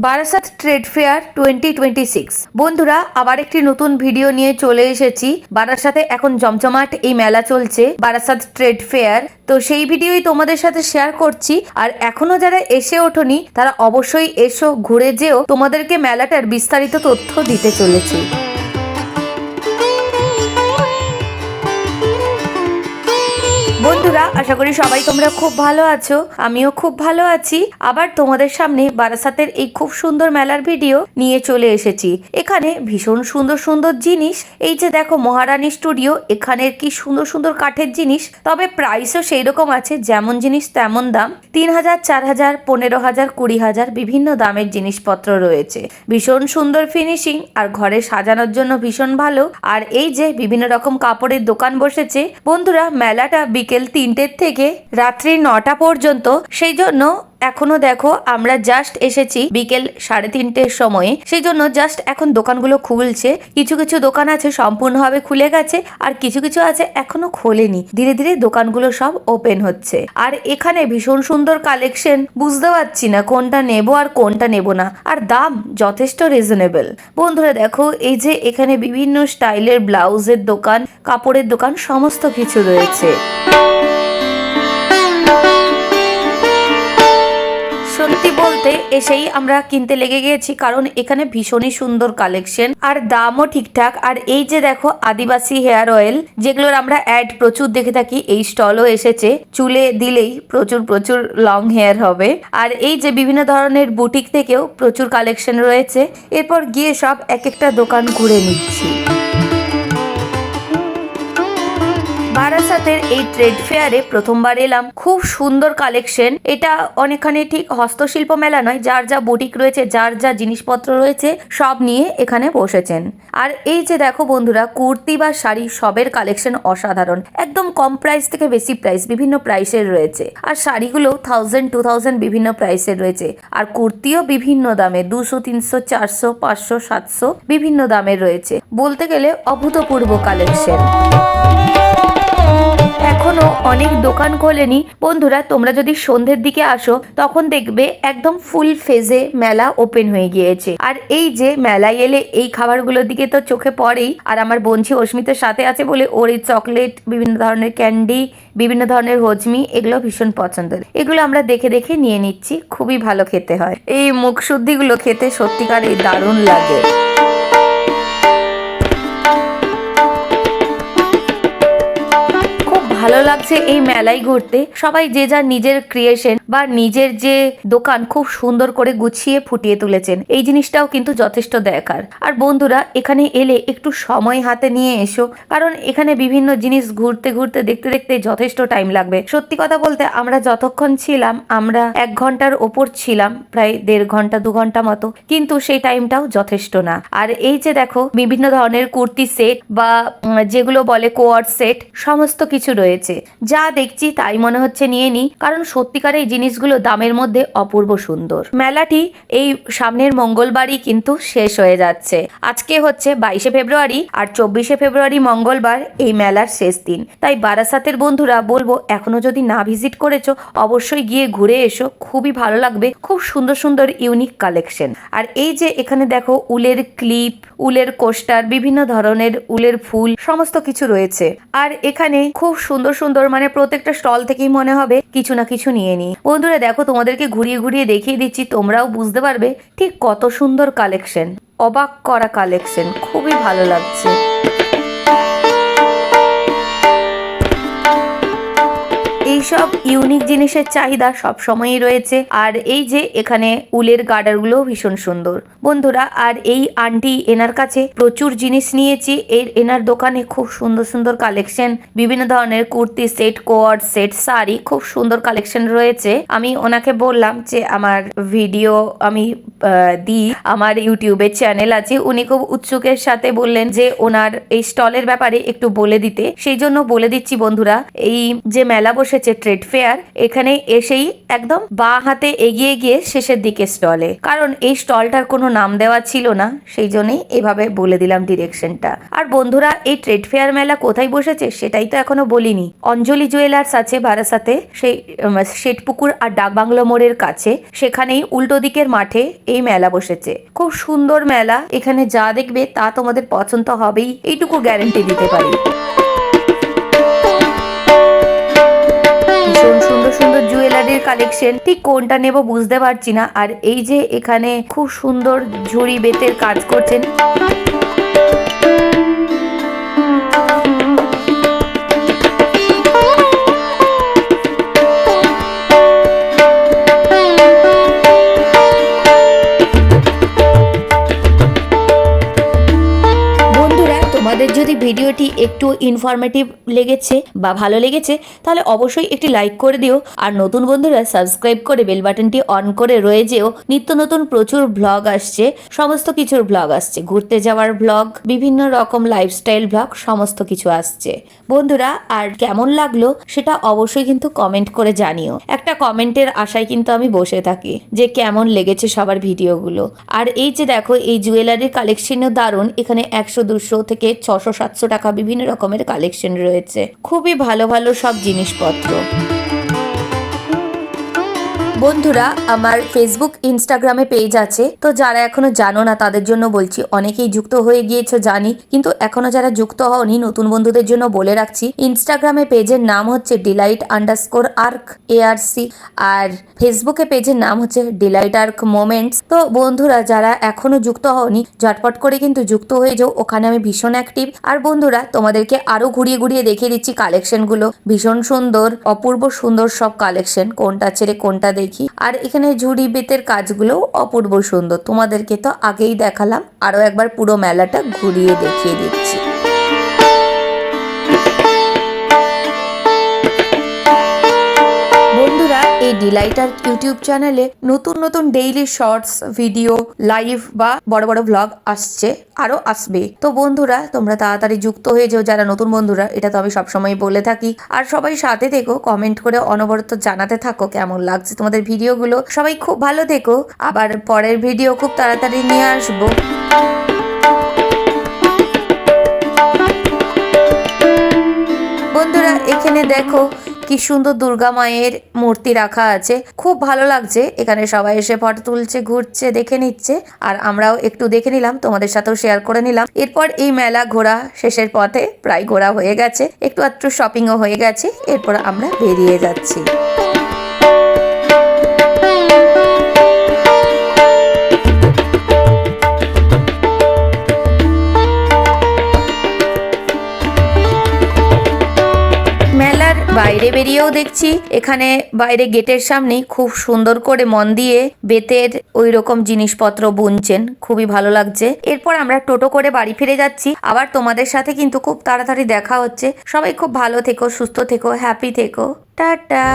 Barasat trade fair 2026 বন্ধুরা আবার একটি নতুন ভিডিও নিয়ে চলে এসেছি। বারাসাতে এখন জমজমাট এই মেলা চলছে, বারাসাত ট্রেড ফেয়ার। তো সেই ভিডিওই তোমাদের সাথে শেয়ার করছি। আর এখনো যারা এসে ওঠোনি তারা অবশ্যই এসো, ঘুরে যেও, তোমাদেরকে মেলাটার বিস্তারিত তথ্য দিতে চলেছি। বন্ধুরা আশা করি সবাই তোমরা খুব ভালো আছো, আমিও খুব ভালো আছি। আবার তোমাদের সামনে বারাসাতের এই খুব সুন্দর মেলার ভিডিও নিয়ে চলে এসেছি। এখানে ভীষণ সুন্দর সুন্দর জিনিস, এই যে দেখো মহারানী স্টুডিও, এখানের কি সুন্দর সুন্দর কাঠের জিনিস, তবে প্রাইসও সেই রকম আছে, যেমন জিনিস তেমন দাম। 3000, 4000, 15000, 20000 বিভিন্ন দামের জিনিসপত্র রয়েছে। ভীষণ সুন্দর ফিনিশিং আর ঘরে সাজানোর জন্য ভীষণ ভালো। আর এই যে বিভিন্ন রকম কাপড়ের দোকান বসেছে। বন্ধুরা মেলাটা বিকেল 3টের থেকে রাত্রি 9টা পর্যন্ত, সেই জন্য এখনো দেখো আমরা জাস্ট এসেছি বিকেল 3:30-র সময়ে, সেই জন্য জাস্ট এখন দোকানগুলো খুলছে। কিছু কিছু দোকান আছে সম্পূর্ণভাবে খুলে গেছে, আর কিছু কিছু আছে এখনো খোলেনি। ধীরে ধীরে দোকানগুলো সব ওপেন হচ্ছে। আর এখানে ভীষণ সুন্দর কালেকশন, বুঝতে পারছি না কোনটা নেব আর কোনটা নেব না। আর দাম যথেষ্ট রিজনেবল। বন্ধুরা দেখো এই যে এখানে বিভিন্ন স্টাইলের ব্লাউজের দোকান, কাপড়ের দোকান, সমস্ত কিছু রয়েছে। সত্যি বলতে এসেই আমরা কিনতে লেগে গেছি, কারণ এখানে ভীষণই সুন্দর কালেকশন আর দামও ঠিকঠাক। আর এই যে দেখো আদিবাসী হেয়ার অয়েল, যেগুলোর আমরা অ্যাড প্রচুর দেখে থাকি, এই স্টলও এসেছে। চুলে দিলেই প্রচুর প্রচুর লং হেয়ার হবে। আর এই যে বিভিন্ন ধরনের বুটিক থেকেও প্রচুর কালেকশন রয়েছে। এরপর গিয়ে সব এক একটা দোকান ঘুরে নিচ্ছি। বারাসাতের এই ট্রেড ফেয়ারে প্রথমবার এলাম, খুব সুন্দর কালেকশন। এটা অনেকখানি ঠিক হস্তশিল্প মেলা নয়, যার যা বুটিক রয়েছে, যার যা জিনিসপত্র রয়েছে সব নিয়ে এখানে বসেছেন। আর এই যে দেখো বন্ধুরা কুর্তি বা শাড়ি সবের কালেকশন অসাধারণ, একদম কম প্রাইস থেকে বেশি প্রাইস, বিভিন্ন প্রাইসের রয়েছে। আর শাড়িগুলো 1000, 2000 বিভিন্ন প্রাইসের রয়েছে। আর কুর্তিও বিভিন্ন দামে, 200, 300, 400, 500, 700 বিভিন্ন দামের রয়েছে। বলতে গেলে অভূতপূর্ব কালেকশন। এখনো অনেক দোকান খোলেনি। বন্ধুরা তোমরা যদি সন্ধ্যের দিকে আসো তখন দেখবে একদম ফুল ফেজে মেলা ওপেন হয়ে গিয়েছে। আর এই যে মেলায় এলে এই খাবারগুলোর দিকে তো চোখে পড়েই। আর আমার বোনঝি অস্মিতার সাথে আছে বলে ওর এই চকলেট, বিভিন্ন ধরনের ক্যান্ডি, বিভিন্ন ধরনের হজমি, এগুলো ভীষণ পছন্দের। এগুলো আমরা দেখে দেখে নিয়ে নিচ্ছি, খুবই ভালো খেতে হয়। এই মুখ শুদ্ধিগুলো খেতে সত্যিকারই দারুণ লাগে। ভালো লাগছে এই মেলায় ঘুরতে। সবাই যে যার নিজের ক্রিয়েশন বা নিজের যে দোকান খুব সুন্দর করে গুছিয়ে ফুটিয়ে তুলেছেন, এই জিনিসটাও কিন্তু যথেষ্ট দেখার। আর বন্ধুরা এখানে এলে একটু সময় হাতে নিয়ে এসো, কারণ এখানে বিভিন্ন জিনিস ঘুরতে ঘুরতে দেখতে দেখতে যথেষ্ট টাইম লাগবে। সত্যি কথা বলতে আমরা যতক্ষণ ছিলাম, আমরা 1 ঘন্টার ওপর ছিলাম, প্রায় 1.5 ঘন্টা 2 ঘন্টা মতো, কিন্তু সেই টাইমটাও যথেষ্ট না। আর এই যে দেখো বিভিন্ন ধরনের কুর্তি সেট বা যেগুলো বলে কোয়ার্ড সেট, সমস্ত কিছু রয়েছে। যা দেখছি তাই মনে হচ্ছে নিয়ে নি, কারণ সত্যিকার এই জিনিসগুলো দামের মধ্যে অপূর্ব সুন্দর। মেলাটি এই সামনের মঙ্গলবারই কিন্তু শেষ হয়ে যাচ্ছে। আজকে হচ্ছে 22শে ফেব্রুয়ারি, আর 24শে ফেব্রুয়ারি মঙ্গলবার এই মেলার শেষ দিন। তাই বারাসাতের বন্ধুরা বলবো এখনো যদি না ভিজিট করেছো অবশ্যই গিয়ে ঘুরে এসো, খুবই ভালো লাগবে। খুব সুন্দর সুন্দর ইউনিক কালেকশন। আর এই যে এখানে দেখো উলের ক্লিপ, উলের কোস্টার, বিভিন্ন ধরনের উলের ফুল, সমস্ত কিছু রয়েছে। আর এখানে খুব সুন্দর সুন্দর, মানে প্রত্যেকটা স্টল থেকেই মনে হবে কিছু না কিছু নিয়ে নি। বন্ধুরা দেখো তোমাদেরকে ঘুরিয়ে ঘুরিয়ে দেখিয়ে দিচ্ছি, তোমরাও বুঝতে পারবে ঠিক কত সুন্দর কালেকশন, অবাক করা কালেকশন, খুবই ভালো লাগছে। এইসব ইউনিক জিনিসের চাহিদা সব সময়ই রয়েছে। আর এই যে এখানে উলের গার্ডারগুলো ভীষণ সুন্দর বন্ধুরা। আর এই আন্টি, এনার কাছে প্রচুর জিনিস নিয়েছি। এনার দোকানে খুব সুন্দর সুন্দর কালেকশন, বিভিন্ন ধরনের কুর্তি সেট, কোয়ার্ড সেট, শাড়ি, খুব সুন্দর কালেকশন রয়েছে। আমি ওনাকে বললাম যে আমার ভিডিও আমি দিই, আমার ইউটিউবের চ্যানেল আছে। উনি খুব উৎসুকের সাথে বললেন যে ওনার এই স্টলের ব্যাপারে একটু বলে দিতে, সেই জন্য বলে দিচ্ছি বন্ধুরা। এই যে মেলা বসেছে ট্রেড ফেয়ার, এখানে এসেই একদম বাঁ হাতে এগিয়ে গিয়ে শেষের দিকে স্টলে, কারণ এই স্টলটার কোনো নাম দেওয়া ছিল না, সেই জন্যই এভাবে বলে দিলাম ডিরেকশনটা। আর বন্ধুরা এই ট্রেড ফেয়ার মেলা কোথায় বসেছে সেটাই তো এখনো বলিনি। অঞ্জলি জুয়েলার্স আছে বারাসাতে, সেই শেঠপুকুর আর ডাকবাংলো মোড়ের কাছে, সেখানেই উল্টো দিকের মাঠে এই মেলা বসেছে। খুব সুন্দর মেলা, এখানে যা দেখবে তা তোমাদের পছন্দ হবেই, এইটুকু গ্যারান্টি দিতে পারি। ভীষণ সুন্দর সুন্দর জুয়েলারির কালেকশন, ঠিক কোনটা নেব বুঝতে পারছি না। আর এই যে এখানে খুব সুন্দর ঝুড়ি বেতের কাজ করছেন। তোমাদের যদি ভিডিওটি একটু ইনফরমেটিভ লেগেছে বা ভালো লেগেছে তাহলে অবশ্যই একটি লাইক করে দিও। আর নতুন বন্ধুরা সাবস্ক্রাইব করে বেল বাটনটি অন করে রয়ে যেও। নিত্য নতুন প্রচুর ব্লগ আসছে, সমস্ত কিছুর ব্লগ আসছে, ঘুরতে যাওয়ার ব্লগ, বিভিন্ন রকম লাইফস্টাইল ব্লগ, সমস্ত কিছু আসছে বন্ধুরা। আর কেমন লাগলো সেটা অবশ্যই কিন্তু কমেন্ট করে জানিও। একটা কমেন্টের আশায় কিন্তু আমি বসে থাকি যে কেমন লেগেছে সবার ভিডিওগুলো। আর এই যে দেখো এই জুয়েলারির কালেকশনও দারুণ, এখানে 100-200 থেকে 600-700 টাকা বিভিন্ন রকমের কালেকশন রয়েছে, খুবই ভালো ভালো সব জিনিসপত্র। বন্ধুরা আমার ফেসবুক ইনস্টাগ্রামে পেজ আছে, তো যারা এখনো জানো না তাদের জন্য বলছি, অনেকেই যুক্ত হয়ে গিয়েছো জানি, কিন্তু এখনো যারা যুক্ত হওনি নতুন বন্ধুদের জন্য বলে রাখছি, ইনস্টাগ্রামে পেজের নাম হচ্ছে delight_arc ARC, আর ফেসবুকে পেজের নাম হচ্ছে ডিলাইট আর্ক মোমেন্টস। তো বন্ধুরা যারা এখনো যুক্ত হওনি ঝটপট করে কিন্তু যুক্ত হয়ে যাও, ওখানে আমি ভীষণ অ্যাক্টিভ। আর বন্ধুরা তোমাদেরকে আরো ঘুরিয়ে ঘুরিয়ে দেখিয়ে দিচ্ছি কালেকশনগুলো, ভীষণ সুন্দর, অপূর্ব সুন্দর সব কালেকশন, কোনটা ছেড়ে কোনটা দেখি। আর এখানে ঝুড়ি বেতের কাজগুলো অপূর্ব সুন্দর, তোমাদেরকে তো আগেই দেখালাম, আরো একবার পুরো মেলাটা ঘুরিয়ে দেখিয়ে দিচ্ছি। বন্ধুরা এই ডিলাইট আর্ক ইউটিউব চ্যানেলে নতুন নতুন ডেইলি শর্টস ভিডিও, লাইভ বা বড় বড় ব্লগ আসছে, আরো আসবে। তো বন্ধুরা তোমরা তাড়াতাড়ি যুক্ত হয়ে যাও যারা নতুন বন্ধুরা, এটা তো আমি সবসময় বলে থাকি। আর সবাই সাথে থেকো, কমেন্ট করে অনবরত জানাতে থাকো কেমন লাগছে তোমাদের ভিডিওগুলো। সবাই খুব ভালো থেকো, আবার পরের ভিডিও খুব তাড়াতাড়ি নিয়ে আসবো। বন্ধুরা এখানে দেখো কি সুন্দর দুর্গা মায়ের মূর্তি রাখা আছে, খুব ভালো লাগছে। এখানে সবাই এসে ফটো তুলছে, ঘুরছে, দেখে নিচ্ছে, আর আমরাও একটু দেখে নিলাম, তোমাদের সাথেও শেয়ার করে নিলাম। এরপর এই মেলা ঘোরা শেষের পথে, প্রায় ঘোরা হয়ে গেছে, একটু আধটু শপিংও হয়ে গেছে, এরপর আমরা বেরিয়ে যাচ্ছি। বাইরে বেরিয়েও দেখছি এখানে বাইরে গেটের সামনে খুব সুন্দর করে মন দিয়ে বেতের ওই রকম জিনিসপত্র বুনছেন, খুবই ভালো লাগছে। এরপর আমরা টোটো করে বাড়ি ফিরে যাচ্ছি, আবার তোমাদের সাথে কিন্তু খুব তাড়াতাড়ি দেখা হচ্ছে। সবাই খুব ভালো থেকো, সুস্থ থেকো, হ্যাপি থেকো, টাটা।